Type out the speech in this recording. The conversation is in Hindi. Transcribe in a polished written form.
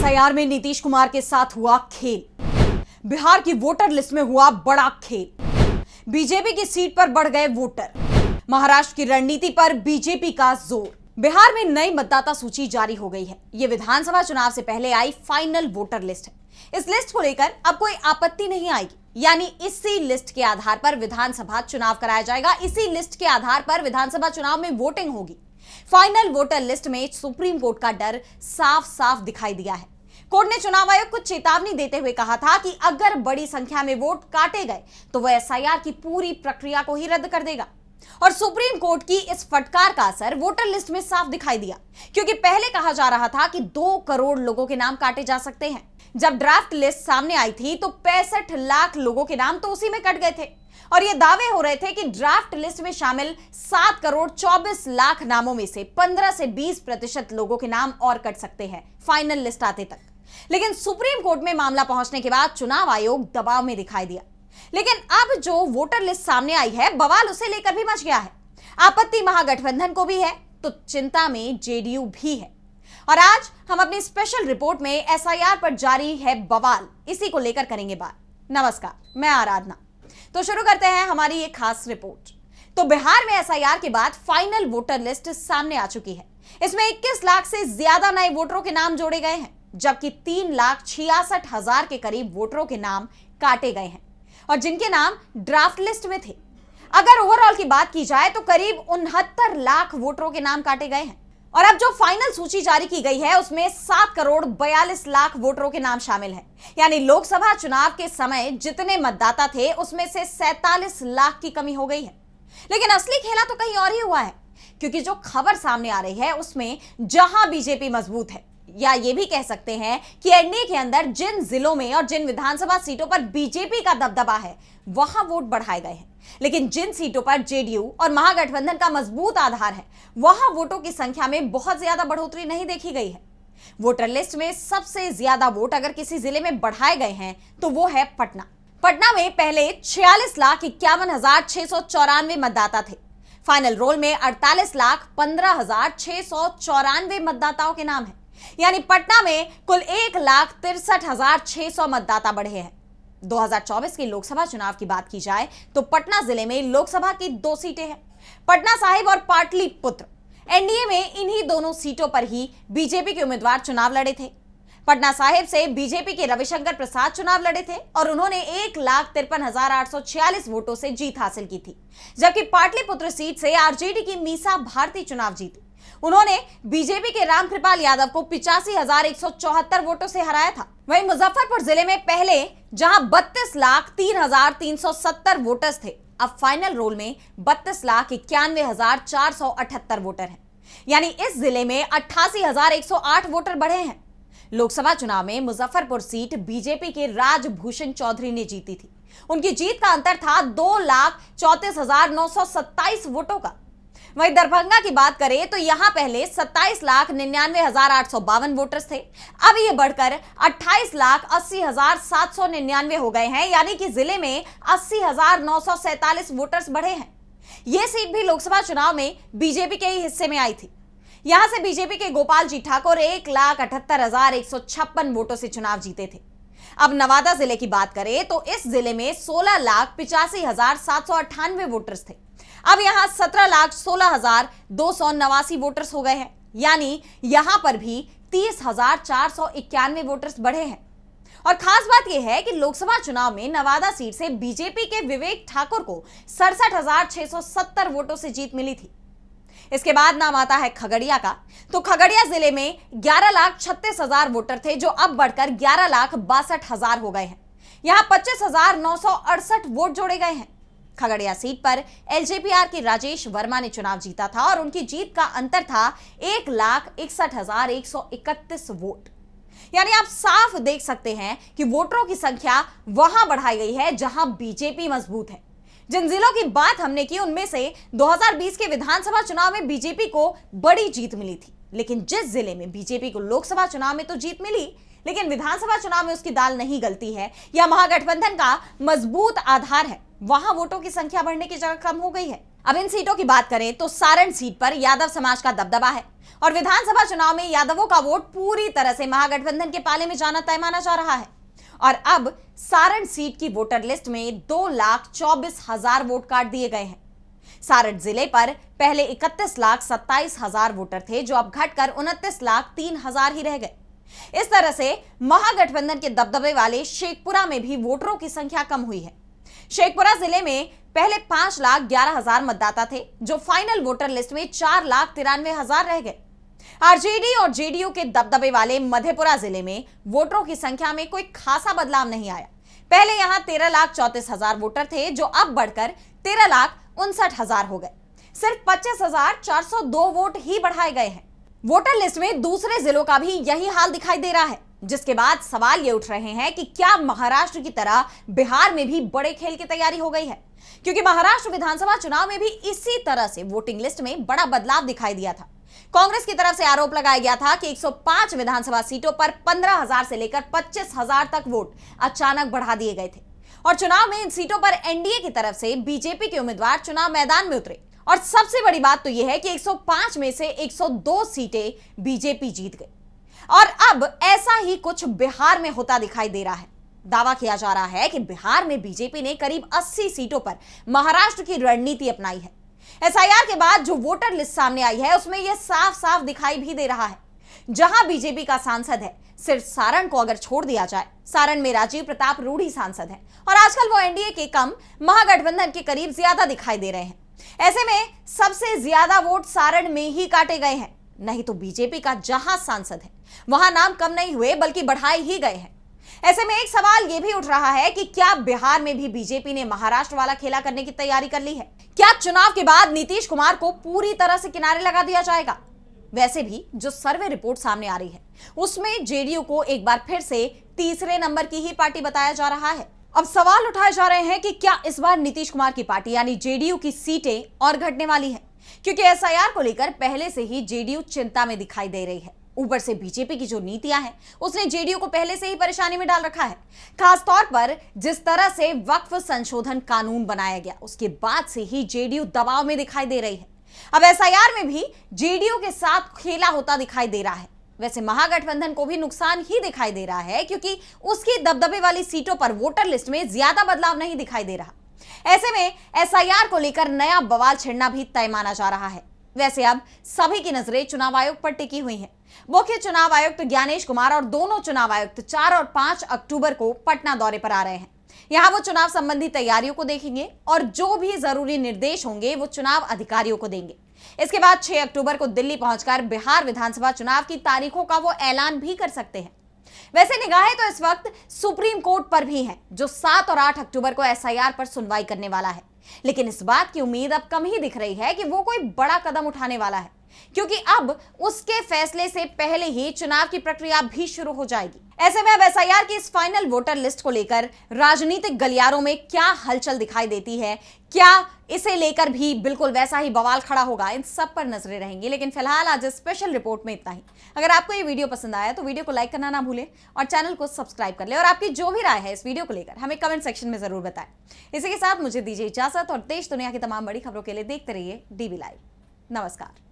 एसआईआर में नीतीश कुमार के साथ हुआ खेल। बिहार की वोटर लिस्ट में हुआ बड़ा खेल। बीजेपी की सीट पर बढ़ गए वोटर। महाराष्ट्र की रणनीति पर बीजेपी का जोर। बिहार में नई मतदाता सूची जारी हो गई है। यह विधानसभा चुनाव से पहले आई फाइनल वोटर लिस्ट है। इस लिस्ट को लेकर अब कोई आपत्ति नहीं आएगी, यानी इसी लिस्ट के आधार पर विधानसभा चुनाव कराया जाएगा। इसी लिस्ट के आधार पर विधानसभा चुनाव में वोटिंग होगी। फाइनल वोटर लिस्ट में सुप्रीम कोर्ट का डर साफ साफ दिखाई दिया है। कोर्ट ने चुनाव आयोग को चेतावनी देते हुए कहा था कि अगर बड़ी संख्या में वोट काटे गए तो वह एसआईआर की पूरी प्रक्रिया को ही रद्द कर देगा। और सुप्रीम कोर्ट की इस फटकार का असर वोटर लिस्ट में साफ दिखाई दिया, क्योंकि पहले कहा जा रहा था कि 2 करोड़ लोगों के नाम काटे जा सकते हैं। जब ड्राफ्ट लिस्ट सामने आई थी तो 65 लाख लोगों के नाम तो उसी में कट गए थे और ये दावे हो रहे थे कि ड्राफ्ट लिस्ट में शामिल 7 करोड़ 24 लाख नामों में से 15 से 20% लोगों के नाम और कट सकते हैं फाइनल लिस्ट आते तक। लेकिन सुप्रीम कोर्ट में मामला पहुंचने के बाद चुनाव आयोग दबाव में दिखाई दिया। लेकिन अब जो वोटर लिस्ट सामने आई है, बवाल उसे लेकर भी मच गया है। आपत्ति महागठबंधन को भी है तो चिंता में जेडीयू भी है। और आज हम अपनी स्पेशल रिपोर्ट में एसआईआर पर जारी है बवाल, इसी को लेकर करेंगे बात। नमस्कार, मैं आराधना। तो शुरू करते हैं हमारी ये खास रिपोर्ट। तो बिहार में एसआईआर के बाद फाइनल वोटर लिस्ट सामने आ चुकी है। इसमें 21 लाख से ज्यादा नए वोटरों के नाम जोड़े गए हैं, जबकि 3,66,000 के करीब वोटरों के नाम काटे गए हैं और जिनके नाम ड्राफ्ट लिस्ट में थे। अगर ओवरऑल की बात की जाए तो करीब 69 लाख वोटरों के नाम काटे गए हैं। और अब जो फाइनल सूची जारी की गई है उसमें 7 करोड़ 42 लाख वोटरों के नाम शामिल हैं। यानी लोकसभा चुनाव के समय जितने मतदाता थे उसमें से 47 लाख की कमी हो गई है। लेकिन असली खेला तो कहीं और ही हुआ है, क्योंकि जो खबर सामने आ रही है उसमें जहां बीजेपी मजबूत है, या ये भी कह सकते हैं कि एनडीए के अंदर जिन जिलों में और जिन विधानसभा सीटों पर बीजेपी का दबदबा है वहां वोट बढ़ाए गए हैं। लेकिन जिन सीटों पर जेडीयू और महागठबंधन का मजबूत आधार है वहां वोटों की संख्या में बहुत ज्यादा बढ़ोतरी नहीं देखी गई है। वोटर लिस्ट में सबसे ज्यादा वोट अगर किसी जिले में बढ़ाए गए हैं तो वो है पटना। पटना में पहले 46,51,694 मतदाता थे। फाइनल रोल में 48,15,694 मतदाताओं के नाम है। यानी पटना में कुल 1,63,600 मतदाता बढ़े हैं। 2024 के लोकसभा चुनाव की बात की जाए तो पटना जिले में लोकसभा की 2 सीटें हैं, पटना साहिब और पाटलिपुत्र। एनडीए में इन्हीं दोनों सीटों पर ही बीजेपी के उम्मीदवार चुनाव लड़े थे। पटना साहिब से बीजेपी के रविशंकर प्रसाद चुनाव लड़े थे और उन्होंने 1,53,846 वोटों से जीत हासिल की थी, जबकि पाटलिपुत्र सीट से आरजेडी की मीसा भारती चुनाव जीती। उन्होंने बीजेपी के रामकृपाल यादव को 85,174 वोटों से हराया था। वहीं मुजफ्फरपुर जिले में पहले जहां 32,03,370 वोटर्स थे, अब फाइनल रोल में 32,91,478 वोटर हैं। यानी इस जिले में 88,108 वोटर बढ़े हैं। लोकसभा चुनाव में मुजफ्फरपुर सीट बीजेपी के राजभूषण चौधरी ने जीती थी। उनकी जीत का अंतर था 2,34,927 वोटों का। वहीं दरभंगा की बात करें तो यहां पहले 27,99,852 वोटर्स थे, अब ये बढ़कर 28,80,799 हो गए हैं। यानी कि जिले में 80,947 वोटर्स बढ़े हैं। यह सीट भी लोकसभा चुनाव में बीजेपी के ही हिस्से में आई थी। यहां से बीजेपी के गोपाल जी ठाकुर 1,78,156 वोटों से चुनाव जीते थे। अब नवादा जिले की बात करें तो इस जिले में 16,85,798 वोटर्स थे, अब यहां 17,16,289 वोटर्स हो गए हैं। यानी यहां पर भी 30,491 वोटर्स बढ़े हैं। और खास बात यह है कि लोकसभा चुनाव में नवादा सीट से बीजेपी के विवेक ठाकुर को 67,670 वोटों से जीत मिली थी। इसके बाद नाम आता है खगड़िया का। तो खगड़िया जिले में 11,36,000 वोटर थे, जो अब बढ़कर 11,62,000 हो गए हैं। यहां 25,968 वोट जोड़े गए हैं। खगड़िया सीट पर एलजेपीआर के राजेश वर्मा ने चुनाव जीता था और उनकी जीत का अंतर था 1,61,131 वोट। यानी आप साफ देख सकते हैं कि वोटरों की संख्या वहां बढ़ाई गई है जहां बीजेपी मजबूत है। जिन जिलों की बात हमने की उनमें से 2020 के विधानसभा चुनाव में बीजेपी को बड़ी जीत मिली थी। लेकिन जिस जिले में बीजेपी को लोकसभा चुनाव में तो जीत मिली, लेकिन विधानसभा चुनाव में उसकी दाल नहीं गलती है या महागठबंधन का मजबूत आधार है, वहां वोटों की संख्या बढ़ने की जगह कम हो गई है। अब इन सीटों की बात करें तो सारण सीट पर यादव समाज का दबदबा है और विधानसभा चुनाव में यादवों का वोट पूरी तरह से महागठबंधन के पाले में जाना तय माना जा रहा है। और अब सारण सीट की वोटर लिस्ट में 2,24,000 वोट काट दिए गए हैं। सारण जिले पर पहले 31,27,000 वोटर थे, जो अब घटकर 29,03,000 ही रह गए। इस तरह से महागठबंधन के दबदबे वाले शेखपुरा में भी वोटरों की संख्या कम हुई है। शेखपुरा जिले में पहले 5,11,000 मतदाता थे, जो फाइनल वोटर लिस्ट में 4,93,000 रह गए। आरजेडी और जेडीयू के दबदबे वाले मधेपुरा जिले में वोटरों की संख्या में कोई खासा बदलाव नहीं आया। पहले यहां 13,34,000 वोटर थे, जो अब बढ़कर 13,59,000 हो गए। सिर्फ 25,402 वोट ही बढ़ाए गए हैं। वोटर लिस्ट में दूसरे जिलों का भी यही हाल दिखाई दे रहा है, जिसके बाद सवाल ये उठ रहे हैं कि क्या महाराष्ट्र की तरह बिहार में भी बड़े खेल की तैयारी हो गई है? क्योंकि महाराष्ट्र विधानसभा चुनाव में भी इसी तरह से वोटिंग लिस्ट में बड़ा बदलाव दिखाई दिया था। कांग्रेस की तरफ से आरोप लगाया गया था कि 105 विधानसभा सीटों पर 15,000 से लेकर 25,000 तक वोट अचानक बढ़ा दिए गए थे और चुनाव में इन सीटों पर एनडीए की तरफ से बीजेपी के उम्मीदवार चुनाव मैदान में उतरे। और सबसे बड़ी बात तो यह है कि 105 में से 102 सीटें बीजेपी जीत गई। और अब ऐसा ही कुछ बिहार में होता दिखाई दे रहा है। दावा किया जा रहा है कि बिहार में बीजेपी ने करीब 80 सीटों पर महाराष्ट्र की रणनीति अपनाई है। एसआईआर के बाद जो वोटर लिस्ट सामने आई है, उसमें यह साफ साफ दिखाई भी दे रहा है। जहां बीजेपी का सांसद है, सिर्फ सारण को अगर छोड़ दिया जाए, सारण में राजीव प्रताप रूढ़ी सांसद है और आजकल वो एनडीए के कम महागठबंधन के करीब ज्यादा दिखाई दे रहे हैं। ऐसे में सबसे ज्यादा वोट सारण में ही काटे गए हैं। नहीं तो बीजेपी का जहां सांसद है, वहां नाम कम नहीं हुए बल्कि बढ़ाए ही गए हैं। ऐसे में एक सवाल यह भी उठ रहा है कि क्या बिहार में भी बीजेपी ने महाराष्ट्र वाला खेला करने की तैयारी कर ली है? क्या चुनाव के बाद नीतीश कुमार को पूरी तरह से किनारे लगा दिया जाएगा? वैसे भी जो सर्वे रिपोर्ट सामने आ रही है, उसमें जेडीयू को एक बार फिर से तीसरे नंबर की ही पार्टी बताया जा रहा है। अब सवाल उठाए जा रहे हैं कि क्या इस बार नीतीश कुमार की पार्टी यानी जेडीयू की सीटें और घटने वाली हैं? क्योंकि एसआईआर को लेकर पहले से ही जेडीयू चिंता में दिखाई दे रही है। ऊपर से बीजेपी की जो नीतियां हैं, उसने जेडीयू को पहले से ही परेशानी में डाल रखा है। खासतौर पर जिस तरह से वक्फ संशोधन कानून बनाया गया, उसके बाद से ही जेडीयू दबाव में दिखाई दे रही है। अब एसआईआर में भी जेडीयू के साथ खेला होता दिखाई दे रहा है। वैसे महागठबंधन को भी नुकसान ही दिखाई दे रहा है, क्योंकि उसकी दबदबे वाली सीटों पर वोटर लिस्ट में ज्यादा बदलाव नहीं दिखाई दे रहा। ऐसे में एसआईआर को लेकर नया बवाल छिड़ना भी तय माना जा रहा है। वैसे अब सभी की नजरें चुनाव आयोग पर टिकी हुई हैं। मुख्य चुनाव आयुक्त ज्ञानेश कुमार और दोनों चुनाव आयुक्त 4 और 5 अक्टूबर को पटना दौरे पर आ रहे हैं। यहां वो चुनाव संबंधी तैयारियों को देखेंगे और जो भी जरूरी निर्देश होंगे वो चुनाव अधिकारियों को देंगे। इसके बाद 6 अक्टूबर को दिल्ली पहुंचकर बिहार विधानसभा चुनाव की तारीखों का वो ऐलान भी कर सकते हैं। वैसे निगाहें तो इस वक्त सुप्रीम कोर्ट पर भी हैं, जो 7 और 8 अक्टूबर को एसआईआर पर सुनवाई करने वाला है। लेकिन इस बात की उम्मीद अब कम ही दिख रही है कि वो कोई बड़ा कदम उठाने वाला है, क्योंकि अब उसके फैसले से पहले ही चुनाव की प्रक्रिया भी शुरू हो जाएगी। ऐसे में अब एसआईआर की इस फाइनल वोटर लिस्ट को लेकर राजनीतिक गलियारों में क्या हलचल दिखाई देती है, क्या इसे लेकर भी बिल्कुल वैसा ही बवाल खड़ा होगा, इन सब पर नजरें रहेंगी। लेकिन फिलहाल आज स्पेशल रिपोर्ट में इतना ही। अगर आपको ये वीडियो पसंद आया तो वीडियो को लाइक करना ना भूलें और चैनल को सब्सक्राइब कर ले और आपकी जो भी राय है इस वीडियो को लेकर हमें कमेंट सेक्शन में जरूर बताएं। इसी के साथ मुझे दीजिए इजाजत और देश दुनिया की तमाम बड़ी खबरों के लिए देखते रहिए डीबी लाइव। नमस्कार।